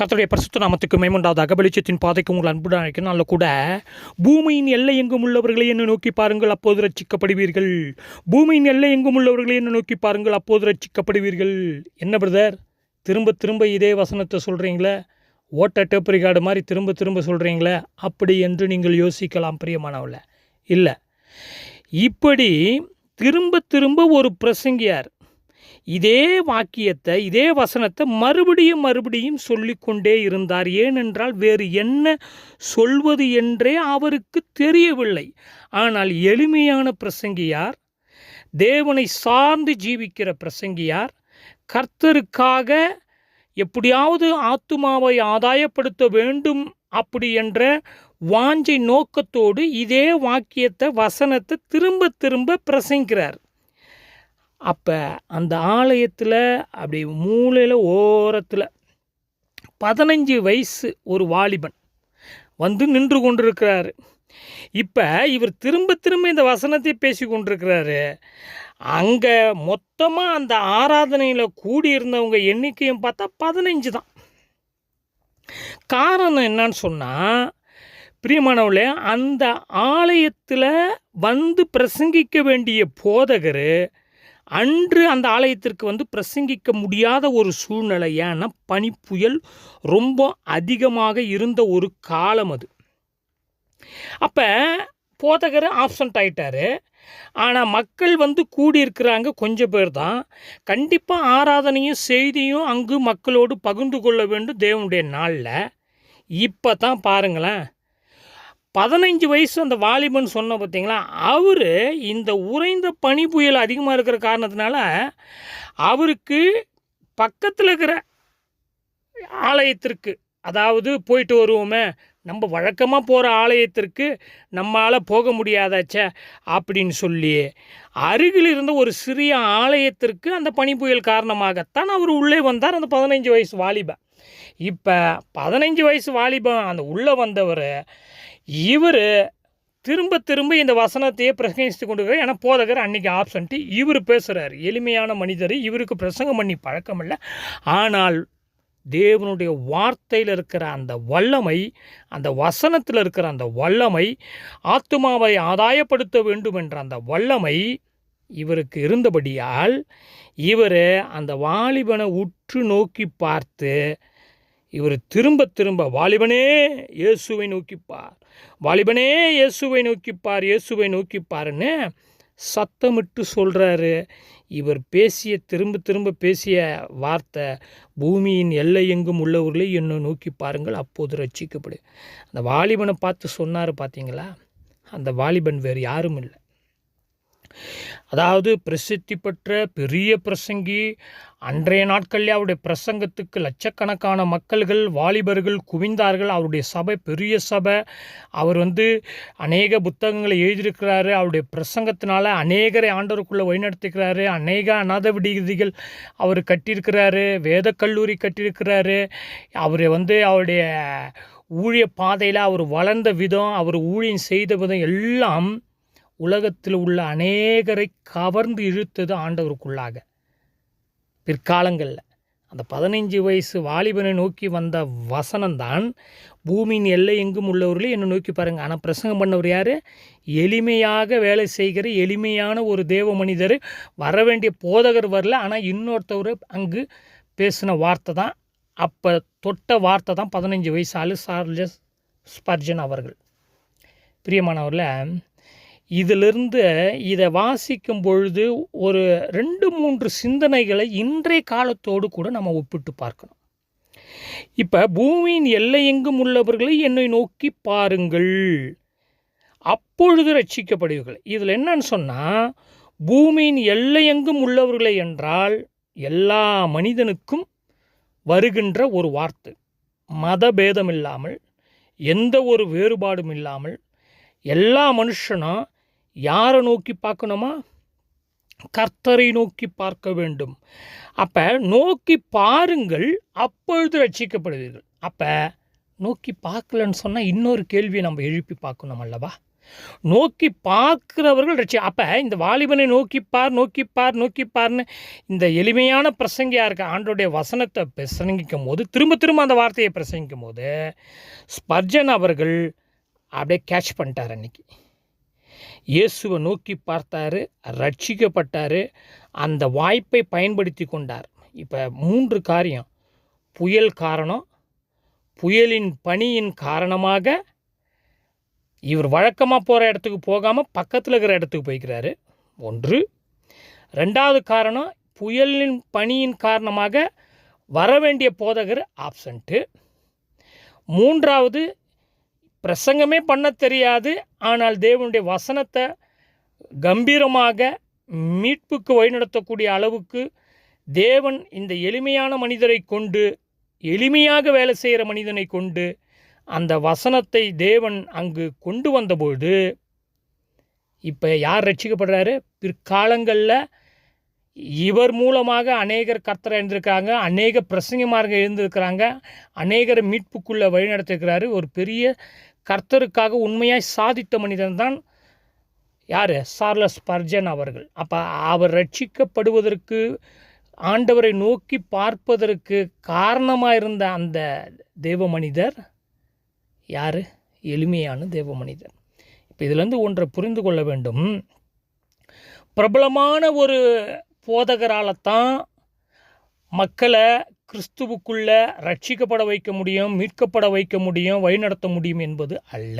கர்த்தருடைய பரிசுத்த நாமத்துக்கு மேம்புண்டாவதாக. வெளிச்சத்தின் பாதைக்கு உங்கள் அன்புடன் அழைக்கனால கூட பூமியின் எல்லை எங்கும் உள்ளவர்களை என்ன நோக்கி பாருங்கள், அப்போது ரட்சிக்கப்படுவீர்கள். பூமியின் எல்லை எங்கும் உள்ளவர்களை என்ன நோக்கி பாருங்கள், அப்போது ரட்சிக்கப்படுவீர்கள். என்ன பிரதர், திரும்ப திரும்ப இதே வசனத்தை சொல்கிறீங்களே, ஓட்ட டேப் ரிகார்டு மாதிரி திரும்ப திரும்ப சொல்கிறீங்களே அப்படி என்று நீங்கள் யோசிக்கலாம் பிரியமானவர்கள. இல்லை, இப்படி திரும்ப திரும்ப ஒரு பிரசங்கியார் இதே வாக்கியத்தை, இதே வசனத்தை மறுபடியும் மறுபடியும் சொல்லிக்கொண்டே இருந்தார். ஏனென்றால் வேறு என்ன சொல்வது என்றே அவருக்கு தெரியவில்லை. ஆனால் எளிமையான பிரசங்கியார், தேவனை சார்ந்து ஜீவிக்கிற பிரசங்கியார், கர்த்தருக்காக எப்படியாவது ஆத்துமாவை ஆதாயப்படுத்த வேண்டும் அப்படி என்ற வாஞ்சை நோக்கத்தோடு இதே வாக்கியத்தை, வசனத்தை திரும்ப திரும்ப பிரசங்கிக்கிறார். அப்போ அந்த ஆலயத்தில் அப்படி மூலையில் ஓரத்தில் 15 வயசு ஒரு வாலிபன் வந்து நின்று கொண்டிருக்கிறாரு. இப்போ இவர் திரும்ப திரும்ப இந்த வசனத்தை பேசி கொண்டிருக்கிறாரு. அங்கே மொத்தமாக அந்த ஆராதனையில் கூடியிருந்தவங்க எண்ணிக்கையும் பார்த்தா 15 தான். காரணம் என்னன்னு சொன்னால், பிரியமானவர்களே, அந்த ஆலயத்தில் வந்து பிரசங்கிக்க வேண்டிய போதகர் அன்று அந்த ஆலயத்திற்கு வந்து பிரசங்கிக்க முடியாத ஒரு சூழ்நிலை. ஏன்னா பனிப்புயல் ரொம்ப அதிகமாக இருந்த ஒரு காலம் அது. அப்போ போதகர் ஆப்சண்ட் ஆகிட்டார். ஆனால் மக்கள் வந்து கூடியிருக்கிறாங்க, கொஞ்சம் பேர் தான். கண்டிப்பாக ஆராதனையும் செய்தியும் அங்கு மக்களோடு பகிர்ந்து கொள்ள வேண்டும் தேவனுடைய நாளில். இப்போ தான் பாருங்களேன், 15 வயசு அந்த வாலிபன் சொன்ன பார்த்தீங்களா, அவர் இந்த உறைந்த பனி புயல் அதிகமாக இருக்கிற காரணத்தினால அவருக்கு பக்கத்தில் இருக்கிற ஆலயத்திற்கு, அதாவது போயிட்டு வருவோமே, நம்ம வழக்கமாக போகிற ஆலயத்திற்கு நம்மளால் போக முடியாதாச்சே அப்படின்னு சொல்லி அருகில் இருந்த ஒரு சிறிய ஆலயத்திற்கு அந்த பனி புயல் காரணமாகத்தான் அவர் உள்ளே வந்தார், அந்த 15 வயசு வாலிபன். இப்போ 15 வயசு வாலிபன் அந்த உள்ளே வந்தவர், இவர் திரும்ப திரும்ப இந்த வசனத்தையே பிரசங்கித்து கொண்டிருக்கிறார். ஏன்னா போதகர் அன்றைக்கி ஆப்சண்ட்டு. இவர் பேசுகிறார், எளிமையான மனிதர், இவருக்கு பிரசங்கம் பண்ணி பழக்கம் இல்லை. ஆனால் தேவனுடைய வார்த்தையில் இருக்கிற அந்த வல்லமை, அந்த வசனத்தில் இருக்கிற அந்த வல்லமை, ஆத்துமாவை ஆதாயப்படுத்த வேண்டும் என்ற அந்த வல்லமை இவருக்கு இருந்தபடியால் இவர் அந்த வாலிபனை உற்று நோக்கி பார்த்து, இவர் திரும்ப திரும்ப வாலிபனே இயேசுவை நோக்கிப்பார், வாலிபனே இயேசுவை நோக்கிப்பார், இயேசுவை நோக்கிப்பாருன்னு சத்தமிட்டு சொல்கிறாரு. இவர் பேசிய திரும்ப திரும்ப பேசிய வார்த்தை, பூமியின் எல்லை எங்கும் உள்ளவர்களே என்னை நோக்கி பாருங்கள், அப்போது ரட்சிக்கப்படும். அந்த வாலிபனை பார்த்து சொன்னார் பார்த்தீங்களா, அந்த வாலிபன் வேறு யாரும் இல்லை. அதாவது பிரசித்தி பெற்ற பெரிய பிரசங்கி. அன்றைய நாட்களில் அவருடைய பிரசங்கத்துக்கு லட்சக்கணக்கான மக்கள்கள், வாலிபர்கள் குவிந்தார்கள். அவருடைய சபை பெரிய சபை. அவர் வந்து அநேக புத்தகங்களை எழுதியிருக்கிறாரு. அவருடைய பிரசங்கத்தினால அநேகரை ஆண்டவருக்குள்ளே வழிநடத்திக்கிறாரு. அநேக அநாத விடுதிகள் அவர் கட்டியிருக்கிறாரு, வேத கல்லூரி கட்டியிருக்கிறாரு. அவர் வந்து அவருடைய ஊழிய பாதையில் அவர் வளர்ந்த விதம், அவர் ஊழியம் செய்த விதம் எல்லாம் உலகத்தில் உள்ள அநேகரை கவர்ந்து இழுத்தது ஆண்டவருக்குள்ளாக. பிற்காலங்களில் அந்த 15 வயசு வாலிபனை நோக்கி வந்த வசனம்தான், பூமியின் எல்லை எங்கும் உள்ளவர்களே என்னை நோக்கி பாருங்கள். ஆனால் பிரசங்கம் பண்ணவர் யார்? எளிமையாக வேலை செய்கிற எளிமையான ஒரு தேவ மனிதர். வர வேண்டிய போதகர் வரல, ஆனால் இன்னொருத்தவர் அங்கு பேசின வார்த்தை தான், அப்போ தொட்ட வார்த்தை தான் 15 வயசு ஆளு சார்லஸ் ஸ்பர்ஜன் அவர்கள். பிரியமானவரில், இதிலிருந்து இதை வாசிக்கும் பொழுது ஒரு 2-3 சிந்தனைகளை இன்றைய காலத்தோடு கூட நம்ம ஒப்பிட்டு பார்க்கணும். இப்போ பூமியின் எல்லை எங்கும் உள்ளவர்களை என்னை நோக்கி பாருங்கள், அப்பொழுது ரட்சிக்கப்படுவீர்கள். இதில் என்னன்னு சொன்னால், பூமியின் எல்லை எங்கும் உள்ளவர்களை என்றால் எல்லா மனிதனுக்கும் வருகின்ற ஒரு வார்த்தை. மதபேதம் இல்லாமல், எந்த ஒரு வேறுபாடும் இல்லாமல் எல்லா மனுஷனும் யாரை நோக்கி பார்க்கணுமா? கர்த்தரை நோக்கி பார்க்க வேண்டும். அப்போ நோக்கி பாருங்கள், அப்பொழுது ரட்சிக்கப்படுவீர்கள். அப்போ நோக்கி பார்க்கலன்னு சொன்னால் இன்னொரு கேள்வியை நம்ம எழுப்பி பார்க்கணும் அல்லவா? நோக்கி பார்க்கிறவர்கள் அப்போ இந்த வாலிபனை நோக்கிப்பார்னு இந்த எளிமையான பிரசங்கியாக இருக்க ஆண்டோடைய வசனத்தை பிரசங்கிக்கும் போது திரும்ப அந்த வார்த்தையை பிரசங்கிக்கும் போது ஸ்பர்ஜன் அவர்கள் அப்படியே கேட்ச் பண்ணிட்டார். அன்னைக்கு இயேசுவை நோக்கி பார்த்தாரு, ரட்சிக்கப்பட்டார், அந்த வாய்ப்பை பயன்படுத்தி கொண்டார். இப்போ 3 காரியம். புயல் காரணம், புயலின் பனியின் காரணமாக இவர் வழக்கமாக போகிற இடத்துக்கு போகாமல் பக்கத்தில் இருக்கிற இடத்துக்கு போய்க்கிறாரு. 1. 2வது காரணம், புயலின் பனியின் காரணமாக வர வேண்டிய போதகர் ஆப்சண்ட்டு. 3வது, பிரசங்கமே பண்ண தெரியாது, ஆனால் தேவனுடைய வசனத்தை கம்பீரமாக மீட்புக்கு வழிநடத்தக்கூடிய அளவுக்கு தேவன் இந்த எளிமையான மனிதரை கொண்டு, எளிமையாக வேலை செய்கிற மனிதனை கொண்டு அந்த வசனத்தை தேவன் அங்கு கொண்டு வந்தபொழுது இப்போ யார் ரட்சிக்கப்படுறாரு? பிற்காலங்களில் இவர் மூலமாக அநேகர் கர்த்தரை எழுந்திருக்காங்க, அநேக பிரசங்கமாக எழுந்திருக்கிறாங்க, அநேகரை மீட்புக்குள்ளே வழிநடத்திருக்கிறாரு. ஒரு பெரிய கர்த்தருக்காக உண்மையாக சாதித்த மனிதன் தான் யார்? சார்லஸ் ஸ்பர்ஜன் அவர்கள். அப்போ அவர் ரட்சிக்கப்படுவதற்கு, ஆண்டவரை நோக்கி பார்ப்பதற்கு காரணமாக இருந்த அந்த தேவ மனிதர் யார்? எளிமையான தேவ மனிதர். இப்போ இதிலேருந்து ஒன்றை புரிந்து கொள்ள வேண்டும். பிரபலமான ஒரு போதகரால் தான் மக்களை கிறிஸ்துவுக்குள்ளே ரட்சிக்கப்பட வைக்க முடியும், மீட்கப்பட வைக்க முடியும், வழிநடத்த முடியும் என்பது அல்ல.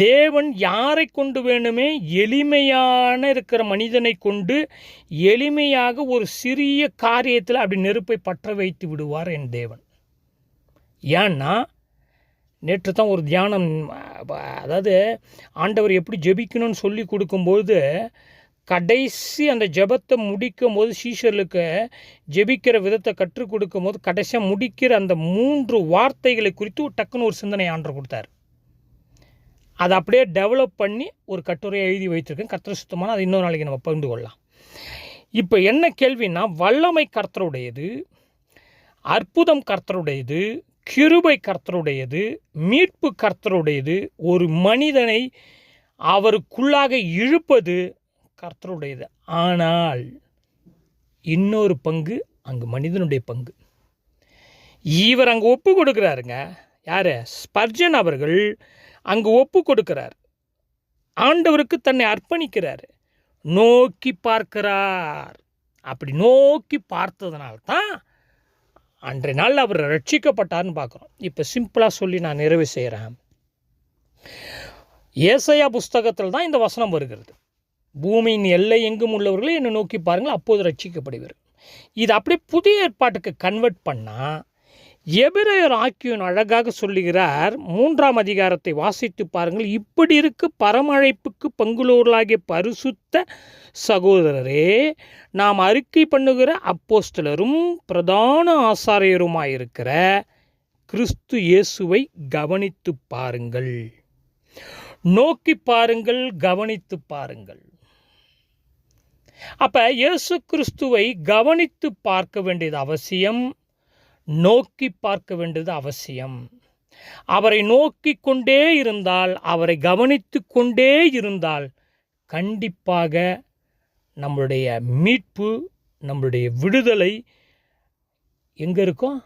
தேவன் யாரை கொண்டு வேணுமே எளிமையான இருக்கிற மனிதனை கொண்டு எளிமையாக ஒரு சிறிய காரியத்தில் அப்படி நெருப்பை பற்ற வைத்து விடுவார் என் தேவன். ஏன்னா நேற்று தான் ஒரு தியானம், அதாவது ஆண்டவர் எப்படி ஜெபிக்கணும்னு சொல்லி கொடுக்கும்போது கடைசி அந்த ஜெபத்தை முடிக்கும் போது சீஷர்களுக்கு ஜெபிக்கிற விதத்தை கற்றுக் கொடுக்கும் போது கடைசியாக முடிக்கிற அந்த 3 வார்த்தைகளை குறித்து டக்குன்னு ஒரு சிந்தனை ஆண்டவர் கொடுத்தார். அதை அப்படியே டெவலப் பண்ணி ஒரு கட்டுரையை எழுதி வைத்திருக்கேன். கர்த்தர் சுத்தமான அது இன்னொரு நாளைக்கு நம்ம பகிர்ந்து கொள்ளலாம். இப்போ என்ன கேள்வின்னா, வல்லமை கர்த்தருடையது, அற்புதம் கர்த்தருடையது, கிருபை கர்த்தருடையது, மீட்பு கர்த்தருடையது, ஒரு மனிதனை அவருக்குள்ளாக இழுப்பது கர்த்தருடையது. ஆனால் இன்னொரு பங்கு அங்கு மனிதனுடைய பங்கு. இவர் அங்கே ஒப்பு கொடுக்குறாருங்க. யார்? ஸ்பர்ஜன் அவர்கள் அங்கு ஒப்பு கொடுக்கிறார். ஆண்டவருக்கு தன்னை அர்ப்பணிக்கிறார், நோக்கி பார்க்கிறார். அப்படி நோக்கி பார்த்ததுனால்தான் அன்றைய நாள் அவர் ரட்சிக்கப்பட்டார்னு பார்க்குறோம். இப்போ சிம்பிளாக சொல்லி நான் நிறைவு செய்கிறேன். ஏசாயா புஸ்தகத்தில் தான் இந்த வசனம் வருகிறது. பூமியின் எல்லை எங்கும் உள்ளவர்களே என்னை நோக்கி பாருங்கள், அப்போது ரட்சிக்கப்படுவீர்கள். இது அப்படியே புதிய ஏற்பாட்டுக்கு கன்வெர்ட் பண்ணால் எபிரேயர் ஆக்கியோன் அழகாக சொல்லுகிறார். 3ஆம் அதிகாரத்தை வாசித்து பாருங்கள். இப்படி இருக்கு பரமழைப்புக்கு பங்குள்ளவர்களாகிய பரிசுத்த சகோதரரே, நாம் அறிக்கை பண்ணுகிற அப்போஸ்தலரும் பிரதான ஆசாரியருமாயிருக்கிற கிறிஸ்து இயேசுவை கவனித்து பாருங்கள். நோக்கி பாருங்கள், கவனித்து பாருங்கள். அப்போ இயேசு கிறிஸ்துவை கவனித்து பார்க்க வேண்டியது அவசியம், நோக்கி பார்க்க வேண்டியது அவசியம். அவரை நோக்கி கொண்டே இருந்தால், அவரை கவனித்து கொண்டே இருந்தால் கண்டிப்பாக நம்மளுடைய மீட்பு, நம்மளுடைய விடுதலை எங்கே இருக்கும்?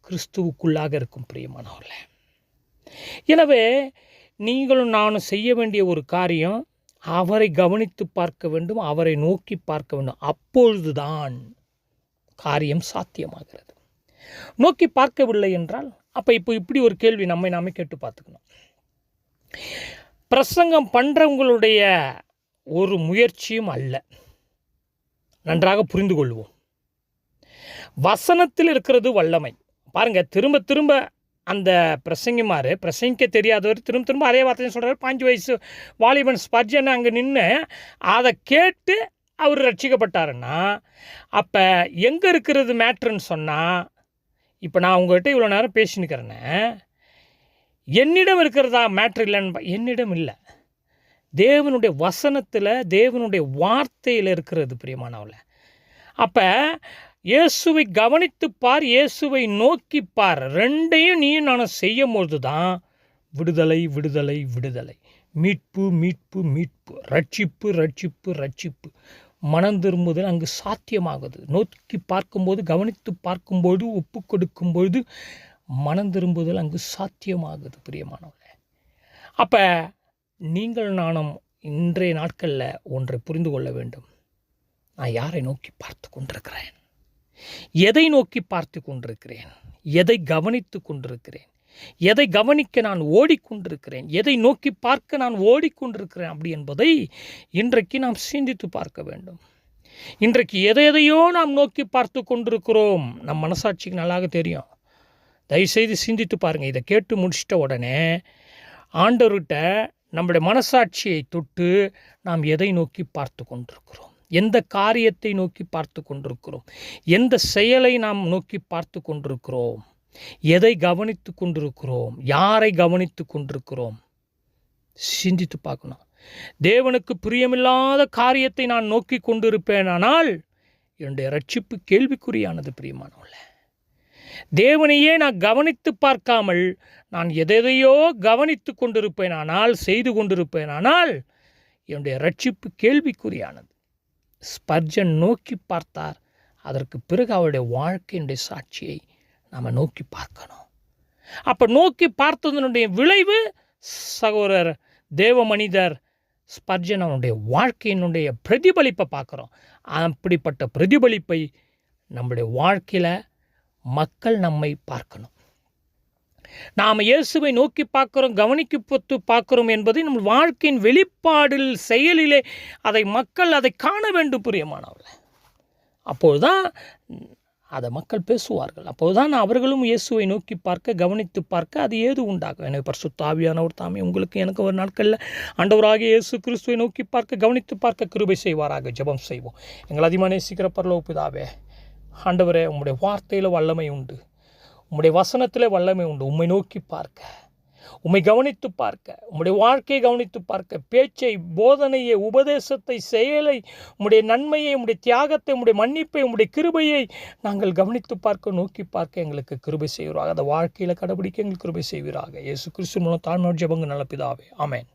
கிறிஸ்துவுக்குள்ளாக இருக்கும் பிரியமானவர்களே. எனவே நீங்களும் நானும் செய்ய வேண்டிய ஒரு காரியம், அவரை கவனித்து பார்க்க வேண்டும், அவரை நோக்கி பார்க்க வேண்டும். அப்பொழுதுதான் காரியம் சாத்தியமாகிறது. நோக்கி பார்க்கவில்லை என்றால் அப்போ இப்படி ஒரு கேள்வி நம்மை நாமே கேட்டு பார்த்துக்கணும். பிரசங்கம் பண்ணுறவங்களுடைய ஒரு முயற்சியும் அல்ல. நன்றாக புரிந்து கொள்வோம். வசனத்தில் இருக்கிறது வல்லமை. பாருங்கள், திரும்ப அந்த பிரசங்கிக்க தெரியாதவர் திரும்ப அதே வார்த்தையும் சொல்கிறார். 5 வயசு வாலிபன் ஸ்பர்ஜன் அங்கே நின்று அதை கேட்டு அவர் ரட்சிக்கப்பட்டாருன்னா அப்போ எங்கே இருக்கிறது மேட்ருன்னு சொன்னால், இப்போ நான் உங்கள்கிட்ட இவ்வளோ நேரம் பேசினுக்கிறேன்னு என்னிடம் இருக்கிறதா மேட்ரு இல்லைன்னு? என்னிடம் இல்லை, தேவனுடைய வசனத்தில், தேவனுடைய வார்த்தையில் இருக்கிறது பிரியமானவள. அப்போ இயேசுவை கவனித்து பார், இயேசுவை நோக்கி பார், ரெண்டையும் நீயும் நானும் செய்யும் போது தான் விடுதலை, விடுதலை, விடுதலை. மீட்பு, மீட்பு, மீட்பு. ரட்சிப்பு, ரட்சிப்பு, ரட்சிப்பு. மனம் திரும்புதல் அங்கு சாத்தியமாகுது. நோக்கி பார்க்கும்போது, கவனித்து பார்க்கும்போது, ஒப்பு கொடுக்கும்பொழுது மனம் திரும்புதல் அங்கு சாத்தியமாகுது பிரியமானவர்களே. அப்போ நீங்கள் நானும் இன்றைய நாட்களில் ஒன்றை புரிந்து கொள்ள வேண்டும். நான் யாரை நோக்கி பார்த்து கொண்டிருக்கிறேன்? எதை நோக்கி பார்த்து கொண்டிருக்கிறேன்? எதை கவனித்து கொண்டிருக்கிறேன்? எதை கவனிக்க நான் ஓடிக்கொண்டிருக்கிறேன்? எதை நோக்கி பார்க்க நான் ஓடிக்கொண்டிருக்கிறேன் அப்படி என்பதை இன்றைக்கு நாம் சிந்தித்து பார்க்க வேண்டும். இன்றைக்கு எதையோ நாம் நோக்கி பார்த்து கொண்டிருக்கிறோம். நம் மனசாட்சிக்கு நல்லாக தெரியும். தயவுசெய்து சிந்தித்து பாருங்கள். இதை கேட்டு முடிச்சிட்ட உடனே ஆண்டவர்கிட்ட நம்முடைய மனசாட்சியை தொட்டு நாம் எதை நோக்கி பார்த்து கொண்டிருக்கிறோம்? எந்த காரியத்தை நோக்கி பார்த்து கொண்டிருக்கிறோம்? எந்த செயலை நாம் நோக்கி பார்த்து கொண்டிருக்கிறோம்? எதை கவனித்து கொண்டிருக்கிறோம்? யாரை கவனித்து கொண்டிருக்கிறோம்? சிந்தித்து பார்க்கணும். தேவனுக்கு பிரியமில்லாத காரியத்தை நான் நோக்கி கொண்டிருப்பேனானால் என்னுடைய ரட்சிப்பு கேள்விக்குறியானது பிரியமானவர்களே. தேவனையே நான் கவனித்து பார்க்காமல் நான் எதையோ கவனித்து கொண்டிருப்பேனானால், செய்து கொண்டிருப்பேனானால் என்னுடைய ரட்சிப்பு கேள்விக்குறியானது. ஸ்பர்ஜன் நோக்கி பார்த்தார். அதற்கு பிறகு அவருடைய வாழ்க்கையினுடைய சாட்சியை நாம் நோக்கி பார்க்கணும். அப்போ நோக்கி பார்த்ததனுடைய விளைவு சகோதரர் தேவ மனிதர் ஸ்பர்ஜன் அவனுடைய வாழ்க்கையினுடைய பிரதிபலிப்பை பார்க்குறோம். அப்படிப்பட்ட பிரதிபலிப்பை நம்முடைய வாழ்க்கையில் மக்கள் நம்மை பார்க்கணும். நாம் இயேசுவை நோக்கி பார்க்குறோம், கவனிக்கப்பட்டு பார்க்குறோம் என்பதை நம்ம வாழ்க்கையின் வெளிப்பாடில், செயலிலே அதை மக்கள் அதை காண வேண்டும் பிரியமானவர்களே. அப்போதுதான் அதை மக்கள் பேசுவார்கள். அப்போதுதான் அவர்களும் இயேசுவை நோக்கி பார்க்க, கவனித்து பார்க்க அது ஏது உண்டாகும். எனவே பரிசுத்த ஆவியானவர் தாமே உங்களுக்கு எனக்கு ஒரு நாட்களில் ஆண்டவராகிய இயேசு கிறிஸ்துவை நோக்கி பார்க்க, கவனித்து பார்க்க கிருபை செய்வாராக. ஜெபம் செய்வோம். எங்கள் அதிகமாக நேசிக்கிற பரலோக பிதாவே, ஆண்டவரே, உம்முடைய வார்த்தையில் வல்லமை உண்டு, உம்முடைய வசனத்தில் வல்லமை உண்டு. உம்மை நோக்கி பார்க்க, உம்மை கவனித்து பார்க்க, உம்முடைய வாழ்க்கையை கவனித்து பார்க்க, பேச்சை, போதனையை, உபதேசத்தை, செயலை, உம்முடைய நன்மையை, உம்முடைய தியாகத்தை, உம்முடைய மன்னிப்பை, உம்முடைய கிருபையை நாங்கள் கவனித்து பார்க்க, நோக்கி பார்க்க எங்களுக்கு கிருபை செய்வீராக. அந்த வாழ்க்கையில் கடைபிடிக்க எங்களுக்கு கிருபை செய்வீராக. இயேசு கிறிஸ்து மூலம் தாழ்மையோடு ஜெபங்க நல்ல பிதாவே. ஆமென்.